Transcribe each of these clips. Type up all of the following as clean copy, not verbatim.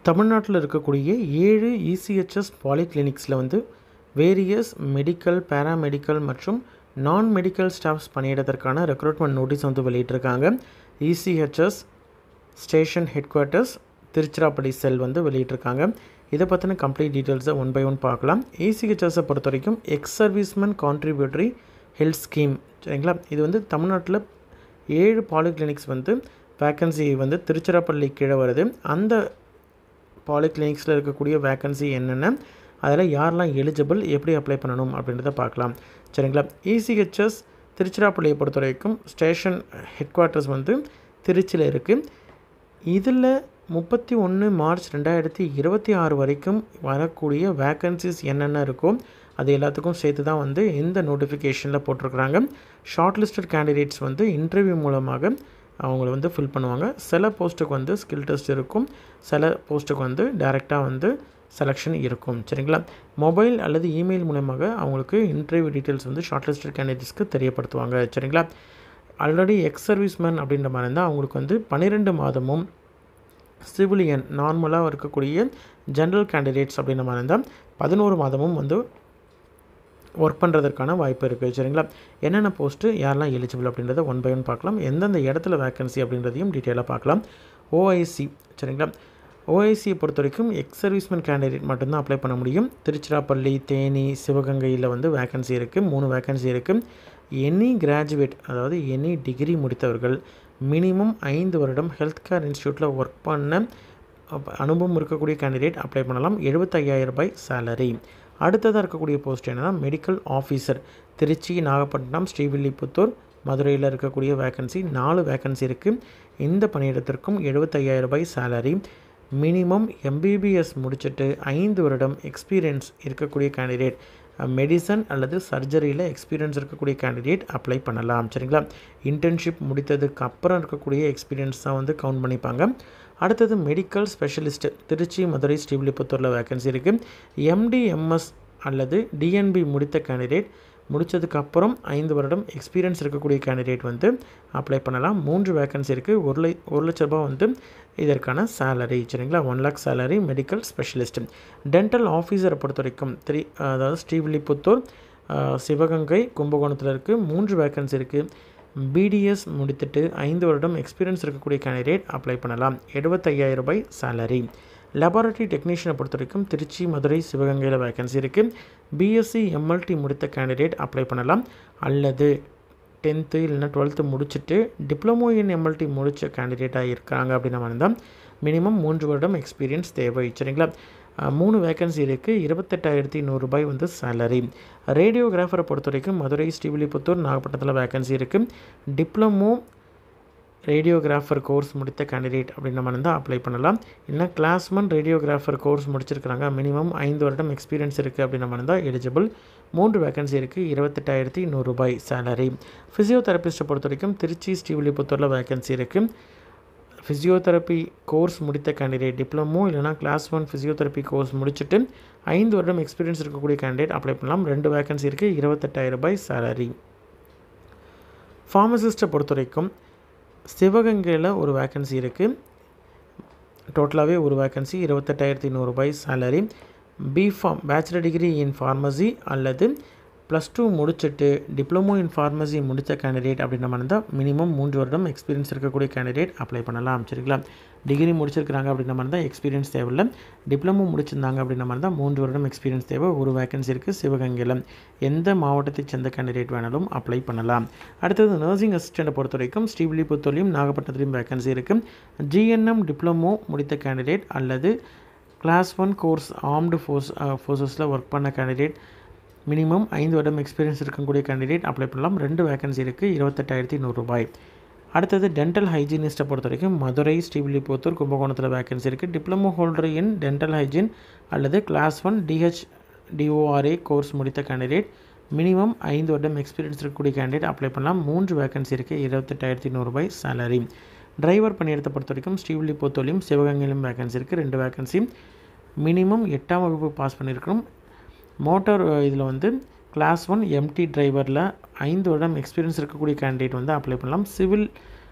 தமிழ்நாட்டில் இருக்கக்கூடிய 7 இசிஹெச்எஸ் பாலிகிளினிக்ஸில் வந்து வேரியஸ் மெடிக்கல், பேராமெடிக்கல் மற்றும் நான் மெடிக்கல் ஸ்டாஃப்ஸ் பணியிடத்திற்கான ரெக்ரூட்மெண்ட் நோட்டீஸ் வந்து வெளியிட்டிருக்காங்க. ECHS station headquarters Tiruchirappalli cell வந்து வெளியிட்டிருக்காங்க. இதை பற்றின கம்ப்ளீட் டீட்டெயில்ஸை ஒன் பை ஒன் பார்க்கலாம். இசிஹெச்எஸை பொறுத்த வரைக்கும் X serviceman contributory health scheme, சரிங்களா. இது வந்து தமிழ்நாட்டில் 7 பாலிகிளினிக்ஸ் வந்து வேக்கன்சி வந்து திருச்சிராப்பள்ளி கீழே வருது. அந்த பாலிகிளினிக்ஸில் இருக்கக்கூடிய வேக்கன்சி என்னென்ன, அதில் யாரெல்லாம் எலிஜிபிள், எப்படி அப்ளை பண்ணணும் அப்படின்றத பார்க்கலாம், சரிங்களா. இசிஹெச்எஸ் திருச்சிராப்பள்ளியை பொறுத்த வரைக்கும் ஸ்டேஷன் ஹெட் குவார்ட்டர்ஸ் வந்து திருச்சியில் இருக்குது. இதில் 31 மார்ச் 2026 வரைக்கும் வரக்கூடிய வேக்கன்சிஸ் என்னென்ன இருக்கோ அது எல்லாத்துக்கும் சேர்த்து தான் வந்து இந்த நோட்டிஃபிகேஷனில் போட்டிருக்கிறாங்க. ஷார்ட் லிஸ்டட் கேண்டிடேட்ஸ் வந்து இன்டர்வியூ மூலமாக அவங்கள வந்து ஃபில் பண்ணுவாங்க. சில போஸ்ட்டுக்கு வந்து ஸ்கில் டெஸ்ட் இருக்கும், சில போஸ்ட்டுக்கு வந்து டைரெக்டாக வந்து செலெக்ஷன் இருக்கும், சரிங்களா. மொபைல் அல்லது இமெயில் மூலமாக அவங்களுக்கு இன்டர்வியூ டீட்டெயில்ஸ் வந்து ஷார்ட் லிஸ்டட் கேண்டிடேட்ஸ்க்கு தெரியப்படுத்துவாங்க, சரிங்களா. ஆல்ரெடி எக்ஸ் சர்வீஸ்மேன் அப்படின்ற மாதிரி இருந்தால் அவங்களுக்கு வந்து 12 மாதமும், சிவிலியன் நார்மலாக இருக்கக்கூடிய ஜென்ரல் கேண்டிடேட்ஸ் அப்படின்ற மாதிரி இருந்தால் 11 மாதமும் வந்து ஒர்க் பண்ணுறதுக்கான வாய்ப்பு இருக்குது, சரிங்களா. என்னென்ன போஸ்ட்டு யாரெல்லாம் எலிஜிபிள் அப்படின்றத ஒன் பை ஒன் பார்க்கலாம். எந்தெந்த இடத்துல வேக்கன்சி அப்படின்றதையும் டீட்டெயிலாக பார்க்கலாம். ஓஐசி, சரிங்களா. ஓஐசியை பொறுத்த வரைக்கும் எக்ஸ் சர்வீஸ்மேன் கேண்டிடேட் மட்டும்தான் அப்ளை பண்ண முடியும். திருச்சிராப்பள்ளி, தேனி, சிவகங்கையில் வந்து வேக்கன்சி இருக்குது, 3 வேக்கன்சி இருக்குது. எனி கிராஜுவேட், அதாவது எனி டிகிரி முடித்தவர்கள், மினிமம் 5 வருடம் ஹெல்த் கேர் இன்ஸ்டியூட்டில் ஒர்க் பண்ண அனுபவம் இருக்கக்கூடிய கேண்டிடேட் அப்ளை பண்ணலாம். 75,000 ரூபாய் சேலரி. அடுத்ததாக இருக்கக்கூடிய போஸ்ட் என்னென்னா மெடிக்கல் ஆஃபீஸர். திருச்சி, நாகப்பட்டினம், ஸ்ரீவில்லிபுத்தூர், மதுரையில் இருக்கக்கூடிய வேக்கன்சி 4 வேக்கன்சி இருக்குது. இந்த பணியிடத்திற்கும் 75,000 ரூபாய் சேலரி. மினிமம் எம்பிபிஎஸ் முடிச்சுட்டு 5 வருடம் எக்ஸ்பீரியன்ஸ் இருக்கக்கூடிய கேண்டிடேட், மெடிசன் அல்லது சர்ஜரியில் எக்ஸ்பீரியன்ஸ் இருக்கக்கூடிய கேண்டிடேட் அப்ளை பண்ணலாம், சரிங்களா. இன்டர்ன்ஷிப் முடித்ததுக்கு அப்புறம் இருக்கக்கூடிய எக்ஸ்பீரியன்ஸ் தான் வந்து கவுண்ட் பண்ணிப்பாங்க. அடுத்தது மெடிக்கல் ஸ்பெஷலிஸ்ட்டு. திருச்சி, மதுரை, ஸ்ரீவில்லிபுத்தூரில் வேக்கன்சி இருக்குது. எம்டிஎம்எஸ் அல்லது டிஎன்பி முடித்த கேண்டிடேட், முடித்ததுக்கப்புறம் 5 வருடம் எக்ஸ்பீரியன்ஸ் இருக்கக்கூடிய கேண்டிடேட் வந்து அப்ளை பண்ணலாம். 3 வேக்கன்சி இருக்குது. 1 லட்ச ரூபா வந்து இதற்கான சேலரி, சரிங்களா. 1 lakh salary medical specialist. Dental ஆஃபீஸரை பொறுத்த வரைக்கும் அதாவது ஸ்ரீவில்லிபுத்தூர், சிவகங்கை, கும்பகோணத்தில் இருக்குது. 3 வேக்கன்சி இருக்குது. பிடிஎஸ் முடித்துட்டு 5 வருடம் எக்ஸ்பீரியன்ஸ் இருக்கக்கூடிய கேண்டிடேட் அப்ளை பண்ணலாம். 75,000 ரூபாய் சேலரி. லெபார்ட்டரி டெக்னீஷியனை பொறுத்த வரைக்கும் திருச்சி, மதுரை, சிவகங்கையில் வேக்கன்சி இருக்குது. பிஎஸ்சி எம்எல்டி முடித்த கேண்டிடேட் அப்ளை பண்ணலாம். அல்லது 10th இல்லைனா 12th முடிச்சுட்டு டிப்ளமோ இன் எம்எல்டி முடித்த கேண்டிடேட்டாக இருக்காங்க அப்படின்னா இருந்தால் மினிமம் 3 வருடம் எக்ஸ்பீரியன்ஸ் தேவை, சரிங்களா. 3 வேக்கன்சி இருக்குது. 28,100 ரூபாய் வந்து சேலரி. ரேடியோகிராஃபரை பொறுத்த வரைக்கும் மதுரை, ஸ்ரீவில்லிபுத்தூர், நாகப்பட்டினத்தில் வேக்கன்சி இருக்குது. டிப்ளமோ ரேடியோகிராஃபர் கோர்ஸ் முடித்த கேண்டிடேட் அப்படின்ற மாதிரி இருந்தால் அப்ளை பண்ணலாம். இல்லைனா கிளாஸ் 1 ரேடியோகிராஃபர் கோர்ஸ் முடிச்சிருக்கிறாங்க, மினிமம் 5 வருடம் எக்ஸ்பீரியன்ஸ் இருக்குது அப்படின்ற மாதிரி இருந்தால் எலிஜிபிள். 3 வேக்கன்சி இருக்குது. 28,100 ரூபாய் சேலரி. ஃபிசியோதெரபிஸ்ட்டை பொறுத்த வரைக்கும் திருச்சி, ஸ்ரீவில்லிபுத்தூரில் வேக்கன்சி இருக்குது. ஃபிசியோதெரப்பி கோர்ஸ் முடித்த கேண்டிடேட், டிப்ளமோ இல்லைனா கிளாஸ் 1 ஃபிசியோதெரப்பி கோர்ஸ் முடிச்சுட்டு 5 வருடம் எக்ஸ்பீரியன்ஸ் இருக்கக்கூடிய கேண்டிடேட் அப்ளை பண்ணலாம். 2 வேக்கன்சி இருக்குது. 28,000 ரூபாய் சேலரி. ஃபார்மசிஸ்ட்டை பொறுத்த வரைக்கும் சிவகங்கையில் ஒரு வேக்கன்சி இருக்குது. டோட்டலாகவே ஒரு வேக்கன்சி. 28,100 ரூபாய் salary. B Pharm, bachelor degree in pharmacy அல்லது +2 முடிச்சுட்டு டிப்ளமோ இன் ஃபார்மசி முடித்த கேண்டிடேட் அப்படின்ற மாதிரி இருந்தால் மினிமம் 3 வருடம் எக்ஸ்பீரியன்ஸ் இருக்கக்கூடிய கேண்டிடேட் அப்ளை பண்ணலாம், சரிங்களா. டிகிரி முடிச்சிருக்கிறாங்க அப்படின்ற மாதிரி தான் எக்ஸ்பீரியன்ஸ் தேவையில்லை. டிப்ளமோ முடிச்சிருந்தாங்க அப்படின்ற மாதிரி தான் 3 வருடம் எக்ஸ்பீரியன்ஸ் தேவை. ஒரு வேக்கன்சி இருக்குது சிவகங்கையில். எந்த மாவட்டத்தை சேர்ந்த கேண்டிடேட் வேணாலும் அப்ளை பண்ணலாம். அடுத்தது நர்சிங் அசிஸ்டண்ட்டை பொறுத்த வரைக்கும் ஸ்ரீவில்லிபுத்தூர்லையும் நாகப்பட்டினத்துலையும் வேக்கன்சி இருக்குது. ஜிஎன்எம் டிப்ளமோ முடித்த கேண்டிடேட் அல்லது கிளாஸ் 1 கோர்ஸ் ஆர்ம்டு ஃபோர்ஸஸில் ஒர்க் பண்ண கேண்டிடேட், மினிமம் 5 வருடம் எக்ஸ்பீரியன்ஸ் இருக்கக்கூடிய கேண்டிடேட் அப்ளை பண்ணலாம். 2 வேக்கன்சி இருக்குது. 28,100 ரூபாய். அடுத்தது டென்டல் ஹைஜீனிஸ்ட்டை பொறுத்த வரைக்கும் மதுரை, ஸ்ரீவில்லிபுத்தூர், கும்பகோணத்தில் வேக்கன்சி இருக்குது. Diploma holder in dental hygiene அல்லது கிளாஸ் 1 DHDORA கோர்ஸ் முடித்த கேண்டிடேட், மினிமம் 5 வருடம் எக்ஸ்பீரியன்ஸ் இருக்கக்கூடிய கேண்டிடேட் அப்ளை பண்ணலாம். 3 வேக்கன்சி இருக்குது. 28,100 ரூபாய் சேலரி. டிரைவர் பணியிடத்தை பொறுத்த வரைக்கும் ஸ்ரீவில்லிபுத்தூர்லையும் சிவகங்கையிலும் வேக்கன்சி இருக்குது. 2 வேக்கன்சி. மினிமம் 8ஆம் வகுப்பு பாஸ் பண்ணியிருக்கணும். மோட்டார் இதில் வந்து கிளாஸ் 1 எம்டி டிரைவரில் 5 வருடம் எக்ஸ்பீரியன்ஸ் இருக்கக்கூடிய கேண்டிடேட் வந்து அப்ளை பண்ணலாம். சிவில்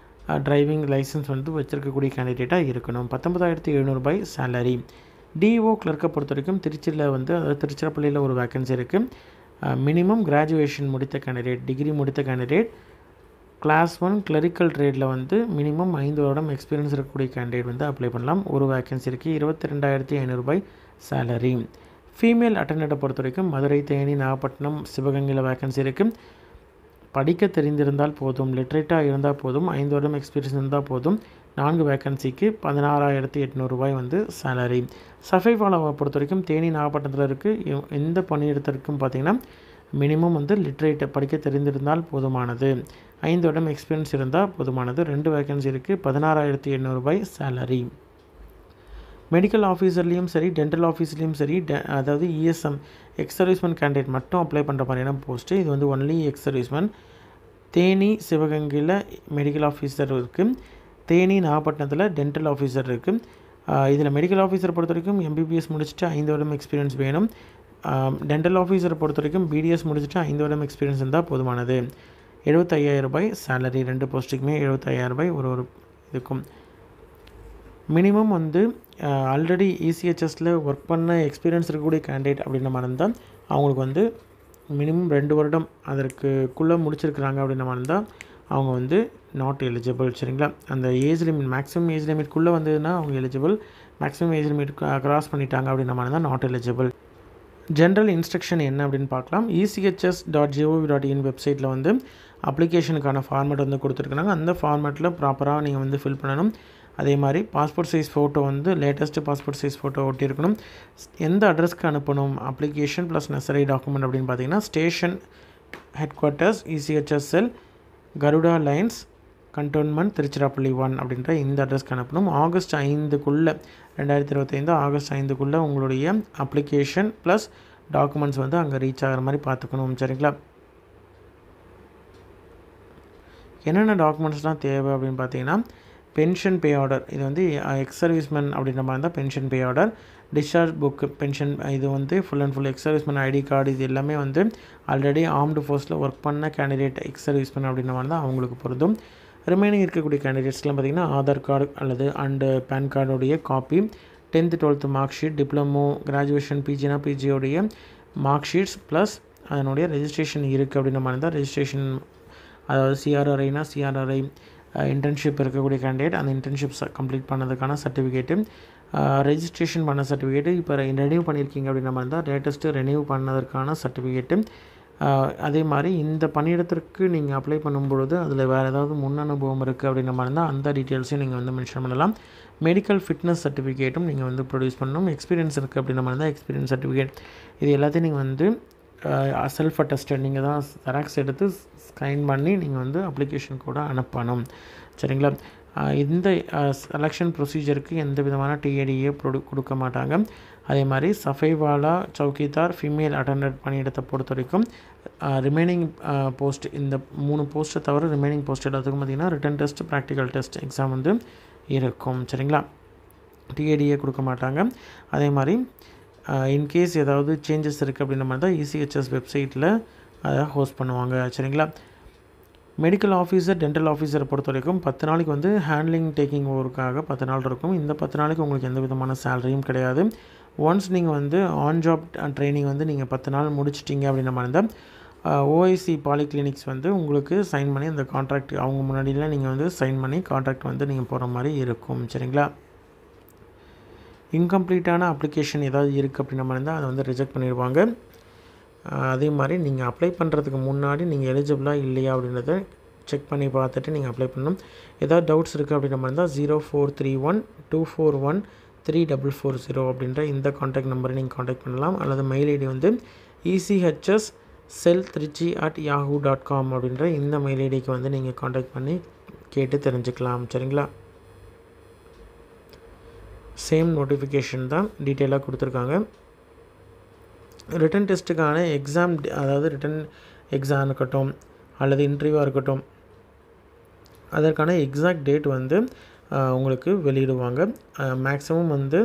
டிரைவிங் லைசன்ஸ் வந்து வச்சுருக்கக்கூடிய கேண்டிடேட்டாக இருக்கணும். 19,700 சேலரி. டிஓ கிளர்க்கை பொறுத்த வரைக்கும் திருச்சியில் வந்து, அதாவது திருச்சிராப்பள்ளியில் ஒரு வேக்கன்சி இருக்குது. மினிமம் கிராஜுவேஷன் முடித்த கேண்டிடேட், டிகிரி முடித்த கேண்டிடேட், கிளாஸ் 1 கிளரிக்கல் ட்ரேடில் வந்து மினிமம் 5 வருடம் எக்ஸ்பீரியன்ஸ் இருக்கக்கூடிய கேண்டிடேட் வந்து அப்ளை பண்ணலாம். ஒரு வேக்கன்சி இருக்குது. 22,500 சேலரி. ஃபீமேல் அட்டெண்டரை பொறுத்த வரைக்கும் மதுரை, தேனி, நாகப்பட்டினம், சிவகங்கையில் வேக்கன்சி இருக்குது. படிக்க தெரிந்திருந்தால் போதும், லிட்ரேட்டாக இருந்தால் போதும், 5 வருடம் எக்ஸ்பீரியன்ஸ் இருந்தால் போதும். 4 வேக்கன்சிக்கு 16,800 வந்து சேலரி. சஃபைவாலாவை பொறுத்த வரைக்கும் தேனி, நாகப்பட்டினத்தில் இருக்குது. எந்த பணியிடத்திற்கும் பார்த்திங்கன்னா மினிமம் வந்து லிட்ரேட்டை படிக்க தெரிந்திருந்தால் போதுமானது, 5 வருடம் எக்ஸ்பீரியன்ஸ் இருந்தால் போதுமானது. 2 வேக்கன்சி இருக்குது. 16,800 சேலரி. மெடிக்கல் ஆஃபீஸர்லேயும் சரி, டென்டல் ஆஃபீஸ்லேயும் சரி, அதாவது இஎஸ்எம் எக்ஸ் சர்வீஸ்மேன் கேண்டிடேட் மட்டும் அப்ளை பண்ணுற மாதிரியான போஸ்ட்டு. இது வந்து ஒன்லி எக்ஸ் சர்வீஸ்மேன். தேனி, சிவகங்கையில் மெடிக்கல் ஆஃபீஸர் இருக்குது. தேனி, நாகப்பட்டினத்தில் டென்டல் ஆஃபீஸர் இருக்குது. இதில் மெடிக்கல் ஆஃபீஸரை பொறுத்த வரைக்கும் எம்பிபிஎஸ் முடிச்சுட்டு 5 வருடம் எக்ஸ்பீரியன்ஸ் வேணும். டென்டல் ஆஃபீஸரை பொறுத்த வரைக்கும் பிடிஎஸ் முடிச்சுட்டு 5 வருடம் எக்ஸ்பீரியன்ஸ் இருந்தால் போதுமானது. 75,000 சேலரி. 2 போஸ்ட்டுக்குமே 75,000 ஒரு இதுக்கும். மினிமம் வந்து ஆல்ரெடி இசிஹெச்எஸில் ஒர்க் பண்ண எக்ஸ்பீரியன்ஸ் இருக்கக்கூடிய கேண்டிடேட் அப்படின்ற மாதிரி இருந்தால் அவங்களுக்கு வந்து மினிமம் 2 வருடம் அதற்குள்ளே முடிச்சிருக்கிறாங்க அப்படின்ற மாதிரி இருந்தால் அவங்க வந்து நாட் எலிஜிபிள். சரிங்களா? அந்த ஏஜ் லிமிட், மேக்ஸிமம் ஏஜ் லிமிட்குள்ளே வந்ததுன்னா அவங்க eligible. Maximum age limit cross பண்ணிட்டாங்க அப்படின்ற மாதிரி தான் நாட் எலிஜிபிள். ஜென்ரல் இன்ஸ்ட்ரக்ஷன் என்ன அப்படின்னு பார்க்கலாம். ECHS.gov.in வெப்சைட்டில் வந்து அப்ளிகேஷனுக்கான ஃபார்மேட் வந்து கொடுத்துருக்காங்க. அந்த ஃபார்மேட்டில் ப்ராப்பராக நீங்கள் வந்து ஃபில் பண்ணணும். அதே மாதிரி பாஸ்போர்ட் சைஸ் ஃபோட்டோ வந்து லேட்டஸ்ட்டு பாஸ்போர்ட் சைஸ் ஃபோட்டோ ஒட்டியிருக்கணும். எந்த அட்ரஸ்க்கு அனுப்பணும் அப்ளிகேஷன் ப்ளஸ் நெசசரி டாக்குமெண்ட் அப்படின்னு பார்த்தீங்கன்னா, ஸ்டேஷன் ஹெட் குவார்ட்டர்ஸ் ECHS செல், கருடா லைன்ஸ், கண்டோன்மெண்ட், திருச்சிராப்பள்ளி 1 அப்படின்ற இந்த அட்ரஸ்க்கு அனுப்பணும். ஆகஸ்ட் 5க்குள்ளே 2025 ஆகஸ்ட் 5க்குள்ளே உங்களுடைய அப்ளிகேஷன் ப்ளஸ் டாக்குமெண்ட்ஸ் வந்து அங்கே ரீச் ஆகிற மாதிரி பார்த்துக்கணும். சரிங்களா? என்னென்ன டாக்குமெண்ட்ஸ்லாம் தேவை அப்படின்னு பார்த்தீங்கன்னா, பென்ஷன் பே ஆர்டர். இது வந்து எக்ஸ் சர்வீஸ்மேன் அப்படின்ற மாதிரி தான் pension pay order. Discharge book, pension, இது வந்து full and full ex serviceman ID card. இது எல்லாமே வந்து ஆல்ரெடி ஆர்ம்டு ஃபோர்ஸில் ஒர்க் பண்ண கேண்டிடேட் எக்ஸ் சர்வீஸ்மேன் அப்படின்ற மாதிரி தான் அவங்களுக்கு பொருந்தும். ரிமைனிங் இருக்கக்கூடிய கேண்டிடேட்ஸ்லாம் பார்த்திங்கன்னா ஆதார் கார்டு அல்லது பேன் கார்டுடைய copy, 10th 12th mark sheet, diploma, graduation, பிஜினா பிஜியோடைய மார்க் ஷீட்ஸ் ப்ளஸ் அதனுடைய ரெஜிஸ்ட்ரேஷன் இருக்குது அப்படின்ற மாதிரி தான் ரெஜிஸ்ட்ரேஷன். அதாவது சிஆர்ஆர்ஐனா சிஆர்ஆர்ஐ, இன்டர்ன்ஷிப் இருக்கக்கூடிய கேண்டிடேட் அந்த இன்டர்ன்ஷிப்ஸ் கம்ப்ளீட் பண்ணதுக்கான சர்டிஃபிகேட்டு, ரெஜிஸ்ட்ரேஷன் பண்ண சர்டிஃபிகேட்டு, இப்போ ரெனியூ பண்ணியிருக்கீங்க அப்படின்ற மாதிரி தான் லேட்டஸ்ட்டு ரெனியூ பண்ணதற்கான சர்டிஃபிகேட்டு. அதே மாதிரி இந்த பணியிடத்திற்கு நீங்கள் அப்ளை பண்ணும்பொழுது அதில் வேறு ஏதாவது முன் அனுபவம் இருக்குது அப்படின்ற மாதிரி தான் அந்த டீட்டெயில்ஸையும் நீங்கள் வந்து மென்ஷன் பண்ணலாம். மெடிக்கல் ஃபிட்னஸ் சர்டிஃபிகேட்டும் நீங்கள் வந்து ப்ரொடியூஸ் பண்ணணும். எக்ஸ்பீரியன்ஸ் இருக்குது அப்படின்ற மாதிரி தான் எக்ஸ்பீரியன்ஸ் சர்டிஃபிகேட். இது எல்லாத்தையும் நீங்கள் வந்து செல்ஃப் அட்டஸ்டட் நீங்கள் தான் ஜெராக்ஸ் எடுத்து ஸ்கைன் பண்ணி நீங்கள் வந்து அப்ளிகேஷன் கூட அனுப்பணும். சரிங்களா? இந்த செலெக்ஷன் ப்ரொசீஜருக்கு எந்த விதமான டிஏடிஏ கொடுக்க மாட்டாங்க. அதே மாதிரி சஃபைவாலா, சௌக்கிதார், ஃபீமேல் அட்டெண்டர் பணியிடத்தை பொறுத்த வரைக்கும் ரிமைனிங் போஸ்ட், இந்த 3 போஸ்ட்டை தவிர ரிமைனிங் போஸ்ட் எல்லாத்துக்கும் பார்த்திங்கன்னா written test, practical test exam வந்து இருக்கும். சரிங்களா? டிஏடிஏ கொடுக்க மாட்டாங்க. அதே மாதிரி இன்கேஸ் ஏதாவது சேஞ்சஸ் இருக்குது அப்படின்ற மாதிரி தான் ECHS வெப்சைட்டில் அதை ஹோஸ்ட் பண்ணுவாங்க. சரிங்களா? மெடிக்கல் ஆஃபீஸர், டென்டல் ஆஃபீஸரை பொறுத்த வரைக்கும் 10 நாளைக்கு வந்து ஹேண்ட்லிங் டேக்கிங் ஓவருக்காக 10 நாள் இருக்கும். இந்த 10 நாளைக்கு உங்களுக்கு எந்த விதமான சேலரியும் கிடையாது. ஒன்ஸ் நீங்கள் வந்து ஆன் ஜாப் ட்ரைனிங் வந்து நீங்கள் 10 நாள் முடிச்சிட்டிங்க அப்படின்ற மாதிரி இருந்தால் OIC பாலிகிளினிக்ஸ் வந்து உங்களுக்கு சைன் பண்ணி அந்த கான்ட்ராக்ட் அவங்க முன்னாடியில் நீங்கள் வந்து சைன் பண்ணி கான்ட்ராக்ட் வந்து நீங்கள் போகிற மாதிரி இருக்கும். சரிங்களா? இன்கம்ப்ளீட்டான அப்ளிகேஷன் ஏதாவது இருக்குது அப்படின்ற மாதிரி இருந்தால் அதை வந்து ரிஜெக்ட் பண்ணிடுவாங்க. அதே மாதிரி நீங்கள் அப்ளை பண்ணுறதுக்கு முன்னாடி நீங்கள் எலிஜிபிளாக இல்லையா அப்படின்றத செக் பண்ணி பார்த்துட்டு நீங்கள் அப்ளை பண்ணணும். ஏதாவது டவுட்ஸ் இருக்குது அப்படின்ற மாதிரி இருந்தால் 0431241340 அப்படின்ற இந்த காண்டாக்ட் நம்பரை நீங்கள் காண்டாக்ட் பண்ணலாம். அல்லது மெயில் ஐடி வந்து ECHScell3chi@yahoo.com அப்படின்ற இந்த மெயில் ஐடிக்கு வந்து நீங்கள் காண்டாக்ட் பண்ணி கேட்டு தெரிஞ்சுக்கலாம். சரிங்களா? சேம் நோட்டிஃபிகேஷன் தான் டீட்டெயிலாக கொடுத்துருக்காங்க. ரிட்டன் டெஸ்ட்டுக்கான எக்ஸாம், அதாவது ரிட்டன் எக்ஸாம் இருக்கட்டும் அல்லது இன்டர்வியூவாக இருக்கட்டும், அதற்கான எக்ஸாக்ட் டேட் வந்து உங்களுக்கு வெளியிடுவாங்க. மேக்ஸிமம் வந்து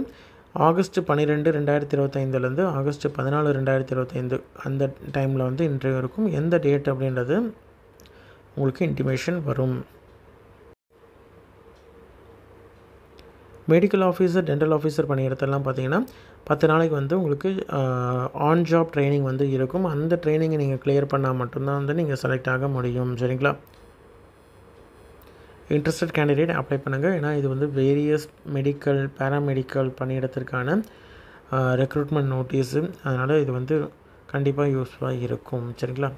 ஆகஸ்ட் 12, 2025 ஆகஸ்ட் 14, 2025 அந்த டைமில் வந்து இன்டர்வியூ இருக்கும். எந்த டேட் அப்படின்றது உங்களுக்கு இன்டிமேஷன் வரும். மெடிக்கல் ஆஃபீஸர், டென்டல் ஆஃபீஸர் பணியிடத்தெல்லாம் பார்த்தீங்கன்னா 10 நாளைக்கு வந்து உங்களுக்கு ஆன் ஜாப் ட்ரைனிங் வந்து இருக்கும். அந்த ட்ரைனிங்கை நீங்கள் கிளியர் பண்ணால் மட்டும்தான் வந்து நீங்கள் செலக்ட் ஆக முடியும். சரிங்களா? இன்ட்ரெஸ்டட் கேண்டிடேட் அப்ளை பண்ணுங்கள். ஏன்னா இது வந்து வேரியஸ் மெடிக்கல், பேராமெடிக்கல் பணியிடத்திற்கான ரெக்ரூட்மெண்ட் நோட்டீஸு. அதனால் இது வந்து கண்டிப்பாக யூஸ்ஃபுல்லாக இருக்கும். சரிங்களா?